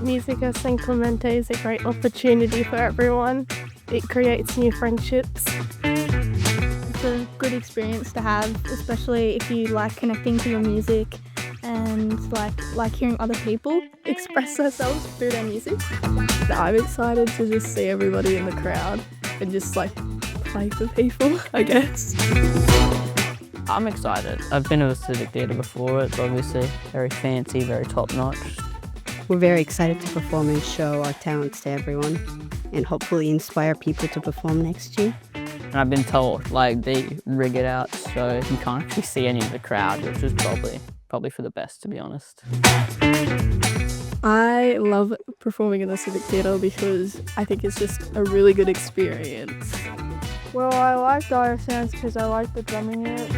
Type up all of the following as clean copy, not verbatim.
Music at St. Clemente is a great opportunity for everyone. It creates new friendships. It's a good experience to have, especially if you like connecting to your music and like hearing other people express themselves through their music. I'm excited to just see everybody in the crowd and just like play for people, I guess. I'm excited. I've been to a civic theatre before. It's obviously very fancy, very top-notch. We're very excited to perform and show our talents to everyone and hopefully inspire people to perform next year. And I've been told, like, they rig it out so you can't actually see any of the crowd, which is probably for the best, to be honest. I love performing in the civic theatre because I think it's just a really good experience. Well, I like DioSounds because I like the drumming in it.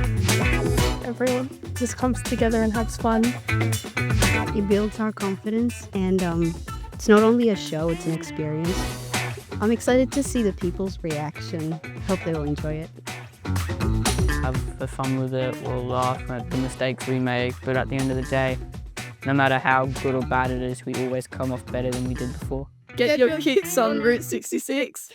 Everyone just comes together and has fun. It builds our confidence and it's not only a show, it's an experience. I'm excited to see the people's reaction. Hope they will enjoy it. Have fun with it, we'll laugh at the mistakes we make, but at the end of the day, no matter how good or bad it is, we always come off better than we did before. Get your kicks on Route 66.